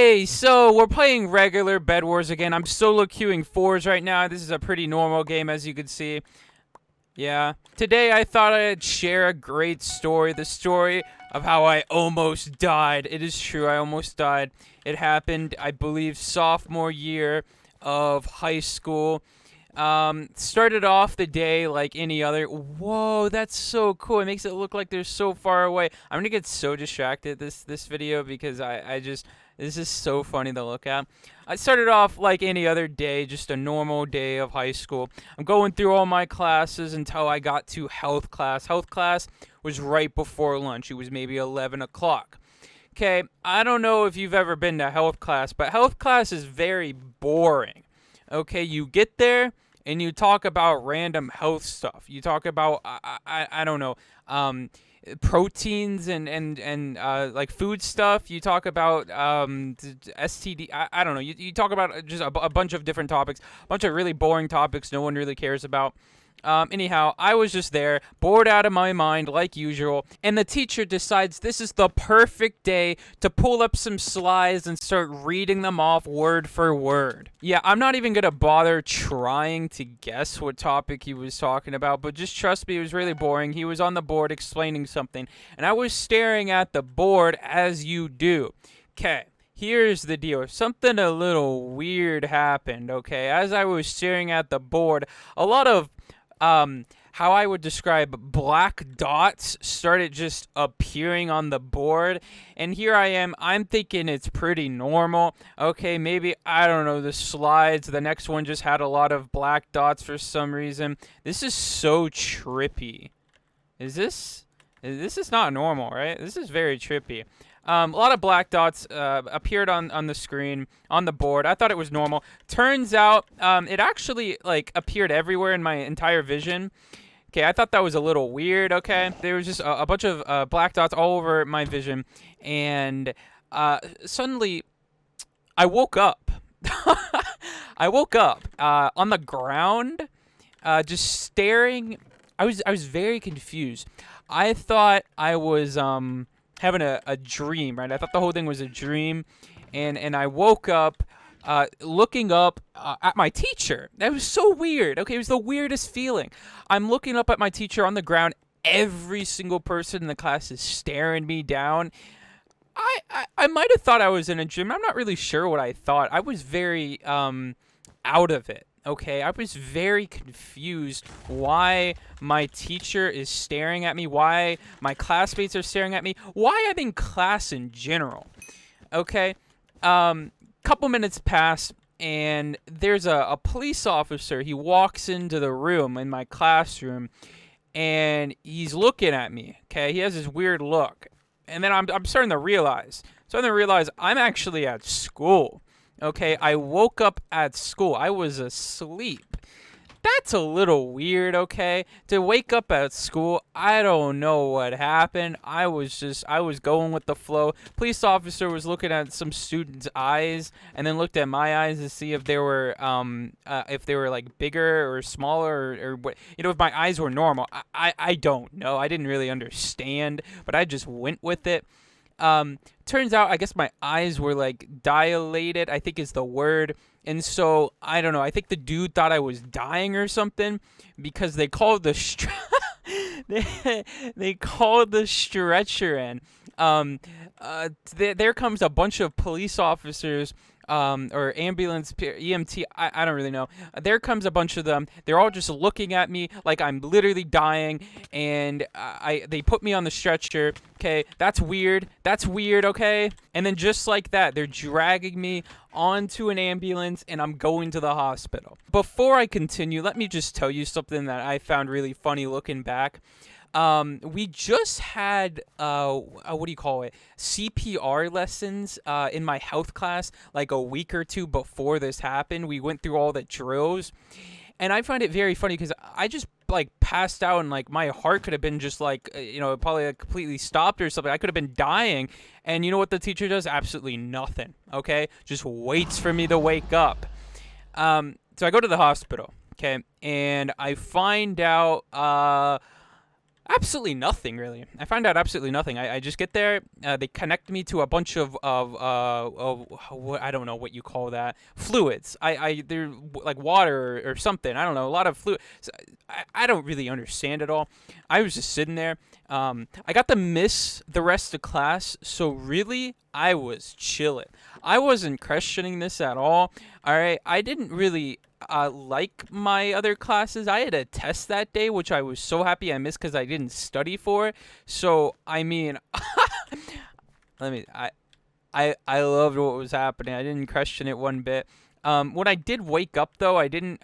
Okay, so we're playing regular Bedwars again. I'm solo queuing fours right now. This is a pretty normal game, as you can see. Yeah. Today I thought I'd share a great story. The story of how I almost died. It is true, I almost died. It happened, I believe, sophomore year of high school. Started off the day like any other. Whoa, that's so cool. It makes it look like they're so far away. I'm gonna get so distracted this video because I just this is so funny to look at. I started off like any other day, just a normal day of high school. I'm going through all my classes until I got to health class. Health class was right before lunch. It was maybe 11 o'clock. Okay, I don't know if you've ever been to health class, but health class is very boring. Okay, you get there and you talk about random health stuff. You talk about I don't know, proteins and like food stuff. You talk about STD. I don't know. You talk about just a bunch of different topics, a bunch of really boring topics no one really cares about. Anyhow, I was just there, bored out of my mind like usual, and the teacher decides this is the perfect day to pull up some slides and start reading them off word for word. Yeah, I'm not even gonna bother trying to guess what topic he was talking about, but just trust me, it was really boring. He was on the board explaining something, and I was staring at the board as you do. Okay. Here's the deal. Something a little weird happened, okay? As I was staring at the board, a lot of how I would describe black dots started just appearing on the board, and here I am. I'm thinking it's pretty normal. Okay, maybe, I don't know, the slides, the next one just had a lot of black dots for some reason. This is so trippy. This is not normal, right? This is very trippy. A lot of black dots appeared on the screen, on the board. I thought it was normal. Turns out it actually like appeared everywhere in my entire vision. Okay, I thought that was a little weird, okay? There was just a bunch of black dots all over my vision, and suddenly I woke up. I woke up on the ground, just staring. I was very confused. I thought I was having a dream, right? I thought the whole thing was a dream, and I woke up looking up at my teacher. That was so weird. Okay, it was the weirdest feeling. I'm looking up at my teacher on the ground. Every single person in the class is staring me down. I might have thought I was in a dream. I'm not really sure what I thought. I was very out of it. Okay, I was very confused why my teacher is staring at me, why my classmates are staring at me, why I'm in class in general. Okay, couple minutes pass, and there's a police officer. He walks into the room in my classroom, and he's looking at me. Okay, he has this weird look, and then I'm starting to realize I'm actually at school. Okay, I woke up at school. I was asleep. That's a little weird, okay? To wake up at school, I don't know what happened. I was going with the flow. Police officer was looking at some students' eyes and then looked at my eyes to see if they were like bigger or smaller or what, you know, if my eyes were normal. I don't know. I didn't really understand, but I just went with it. Turns out, I guess my eyes were like dilated, I think is the word. And so, I don't know, I think the dude thought I was dying or something because they called the they called the stretcher in. There comes a bunch of police officers, or ambulance, EMT, I don't really know. There comes a bunch of them. They're all just looking at me like I'm literally dying, and they put me on the stretcher. Okay, that's weird, okay? And then just like that, they're dragging me onto an ambulance, and I'm going to the hospital. Before I continue, let me just tell you something that I found really funny looking back. We just had, what do you call it? CPR lessons, in my health class, like a week or two before this happened. We went through all the drills, and I find it very funny because I just like passed out, and like my heart could have been just like, you know, probably like completely stopped or something. I could have been dying. And you know what the teacher does? Absolutely nothing. Okay. Just waits for me to wake up. So I go to the hospital. Okay. And I find out, Absolutely nothing, really. I find out absolutely nothing. I just get there. They connect me to a bunch of what, I don't know what you call that, fluids. They're like water or something. I don't know. A lot of fluid. So I don't really understand it all. I was just sitting there. I got to miss the rest of class, so really I was chilling. I wasn't questioning this at all. All right. I didn't really like my other classes. I had a test that day, which I was so happy I missed because I didn't study for it. So I mean, let me. I loved what was happening. I didn't question it one bit. When I did wake up though, I didn't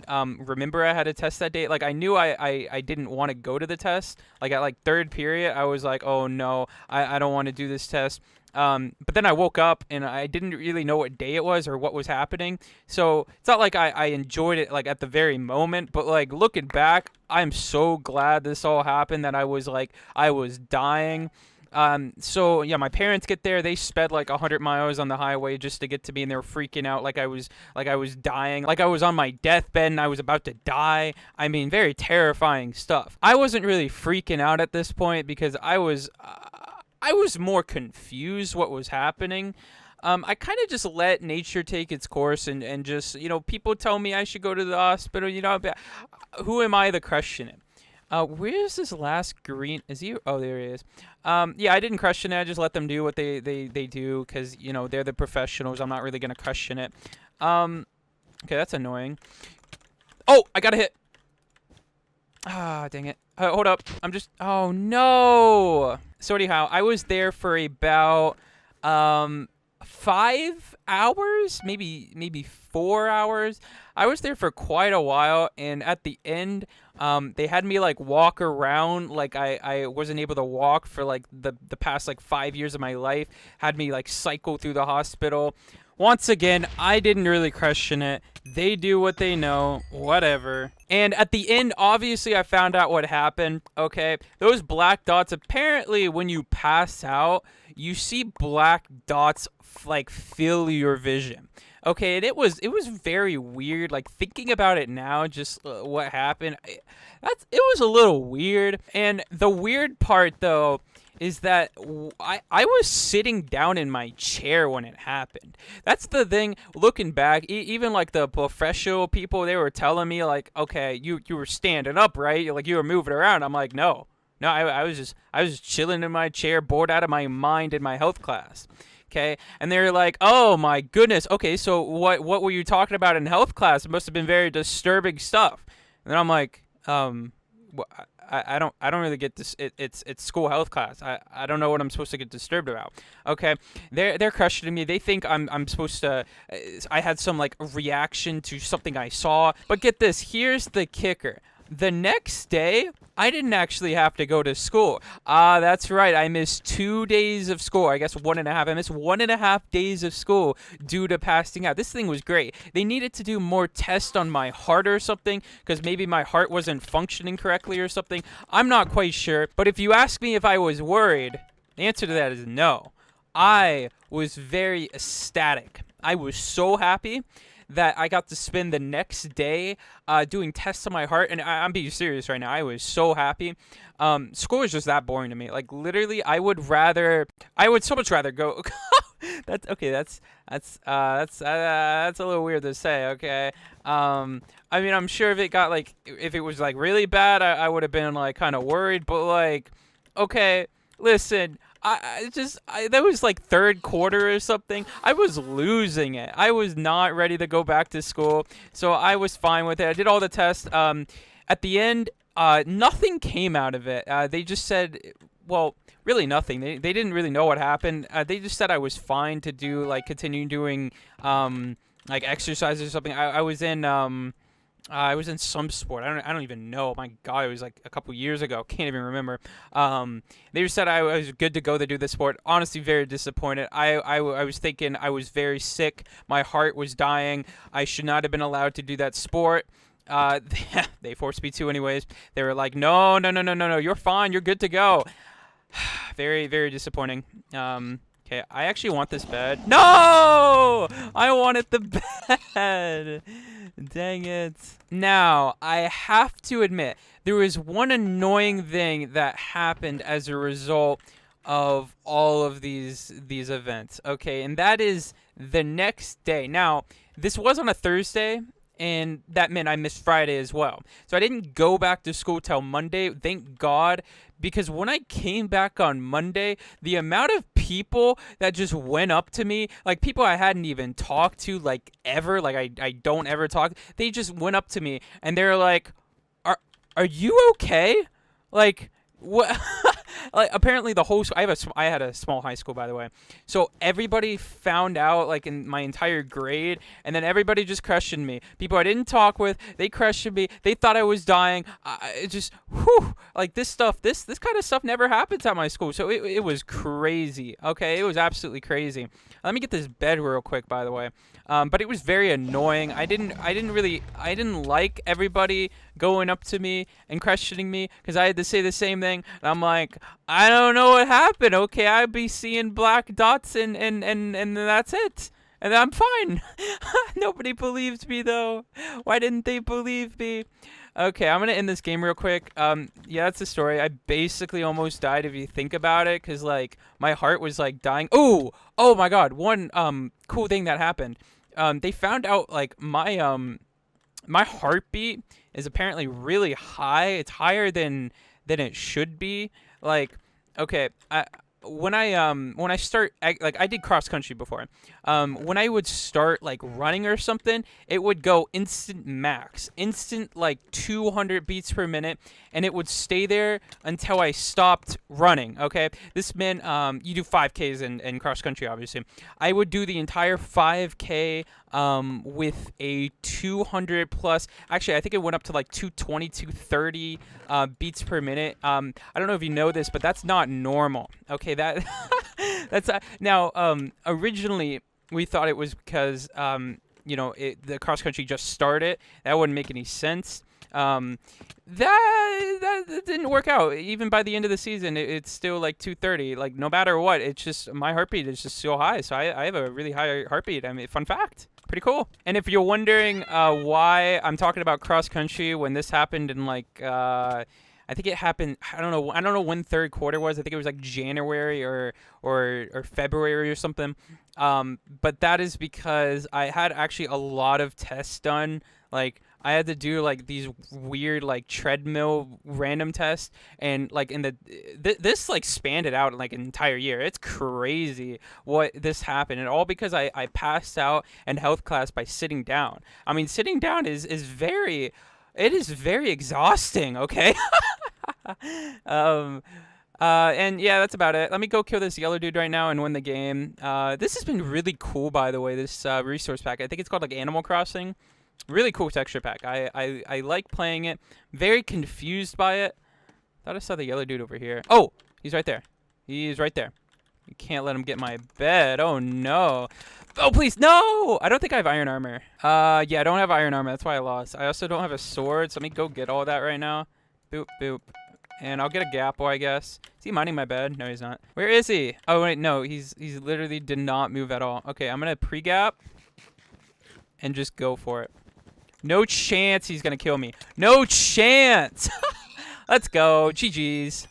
remember I had a test that day. Like I knew I didn't want to go to the test. Like at like third period, I was like, oh no, I don't want to do this test. But then I woke up and I didn't really know what day it was or what was happening. So it's not like I enjoyed it like at the very moment, but like looking back, I'm so glad this all happened that I was dying. So yeah, my parents get there. They sped like 100 miles on the highway just to get to me, and they were freaking out like I was dying, like I was on my deathbed and I was about to die. I mean, very terrifying stuff. I wasn't really freaking out at this point because I was more confused what was happening. I kind of just let nature take its course and just, people tell me I should go to the hospital, but who am I to question it? Where's this last green? Is he? Oh, there he is. Yeah, I didn't question it. I just let them do what they do because, they're the professionals. I'm not really going to question it. Okay, that's annoying. Oh, I got a hit. Ah, dang it. Hold up. Oh, no. So anyhow, I was there for about 5 hours, maybe 4 hours. I was there for quite a while, and at the end, they had me like walk around like I wasn't able to walk for like the past like 5 years of my life. Had me like cycle through the hospital. Once again, I didn't really question it. They do what they know, whatever. And at the end, obviously, I found out what happened, okay? Those black dots, apparently, when you pass out, you see black dots, like, fill your vision. Okay, and it was very weird. Like, thinking about it now, just what happened, it was a little weird. And the weird part, though, is that I was sitting down in my chair when it happened. That's the thing. Looking back, even like the professional people, they were telling me like, okay, you were standing up, right? Like you were moving around. I'm like, no, I was just chilling in my chair, bored out of my mind in my health class. Okay, and they're like, oh my goodness. Okay, so what were you talking about in health class? It must have been very disturbing stuff. And then I'm like, I don't really get this. It's school health class. I don't know what I'm supposed to get disturbed about. Okay, they're questioning me. They think I'm supposed to. I had some like reaction to something I saw. But get this. Here's the kicker. The next day, I didn't actually have to go to school. That's right. I missed 2 days of school. I guess 1.5. I missed 1.5 days of school due to passing out. This thing was great. They needed to do more tests on my heart or something because maybe my heart wasn't functioning correctly or something. I'm not quite sure. But if you ask me if I was worried, the answer to that is no. I was very ecstatic. I was so happy that I got to spend the next day doing tests on my heart, and I'm being serious right now. I was so happy. School is just that boring to me. Like literally, I would so much rather go. That's okay. That's a little weird to say. Okay. I mean, I'm sure if it was like really bad, I would have been like kind of worried. But like, okay, listen. That was like third quarter or something. I was losing it. I was not ready to go back to school, so I was fine with it. I did all the tests. At the end, nothing came out of it. They just said, well, really nothing. They didn't really know what happened. They just said I was fine to do like continue doing like exercises or something. I was in some sport. I don't even know. My God, it was like a couple years ago. Can't even remember. They just said I was good to go to do this sport. Honestly, very disappointed. I was thinking I was very sick. My heart was dying. I should not have been allowed to do that sport. They forced me to anyways. They were like, no. You're fine. You're good to go. Very, very disappointing. Okay, I actually want this bed. No! I wanted the bed. Dang it. Now, I have to admit, there was one annoying thing that happened as a result of all of these events. Okay, and that is the next day. Now, this was on a Thursday, and that meant I missed Friday as well. So I didn't go back to school till Monday. Thank God, because when I came back on Monday, the amount of people that just went up to me, like people I hadn't even talked to, like ever, like I don't ever talk, they just went up to me and they're like, are you okay? Like, what? Like, apparently the whole I had a small high school, by the way, so everybody found out, like, in my entire grade, and then everybody just questioned me. People I didn't talk with, they questioned me. They thought I was dying. It just, whew, like, this kind of stuff never happens at my school, so it was crazy. Okay, it was absolutely crazy. Let me get this bed real quick, by the way. But it was very annoying. I didn't like everybody going up to me and questioning me, because I had to say the same thing, and I'm like, I don't know what happened. Okay, I'd be seeing black dots and that's it. And I'm fine. Nobody believed me, though. Why didn't they believe me? Okay, I'm going to end this game real quick. Yeah, that's the story. I basically almost died if you think about it, because, like, my heart was, like, dying. Ooh! Oh, my God. One cool thing that happened. They found out, like, my heartbeat is apparently really high. It's higher than it should be. Like, okay, when I start, like, I did cross country before. When I would start, like, running or something, it would go instant max, like 200 beats per minute, and it would stay there until I stopped running. Okay, this meant you do 5Ks in cross country, obviously. I would do the entire 5K with a 200 plus. Actually, I think it went up to like 220, 230 beats per minute. I don't know if you know this, but that's not normal. Okay, that's now. Originally, we thought it was because the cross country just started. That wouldn't make any sense. That didn't work out. Even by the end of the season, it's still like 230. Like, no matter what, it's just my heartbeat is just so high. So I have a really high heartbeat. I mean, fun fact. Pretty cool. And if you're wondering why I'm talking about cross country when this happened in like I think it happened, I don't know when third quarter was. I think it was like January or February or something. But that is because I had actually a lot of tests done. Like, I had to do like these weird like treadmill random tests, and like in this like spanned it out in like an entire year. It's crazy what this happened, and all because I passed out in health class by sitting down. I mean, sitting down is very exhausting. Okay. And yeah, that's about it. Let me go kill this yellow dude right now and win the game. This has been really cool, by the way, this resource pack. I think it's called like Animal Crossing. Really cool texture pack. I like playing it. Very confused by it. Thought I saw the yellow dude over here. Oh, he's right there. He's right there. You can't let him get my bed. Oh, no. Oh, please, no! I don't think I have iron armor. Yeah, I don't have iron armor. That's why I lost. I also don't have a sword, so let me go get all that right now. Boop, boop. And I'll get a gapple, I guess. Is he minding my bed? No, he's not. Where is he? Oh, wait, no. He's literally did not move at all. Okay, I'm going to pre-gap and just go for it. No chance he's going to kill me. No chance! Let's go. GG's.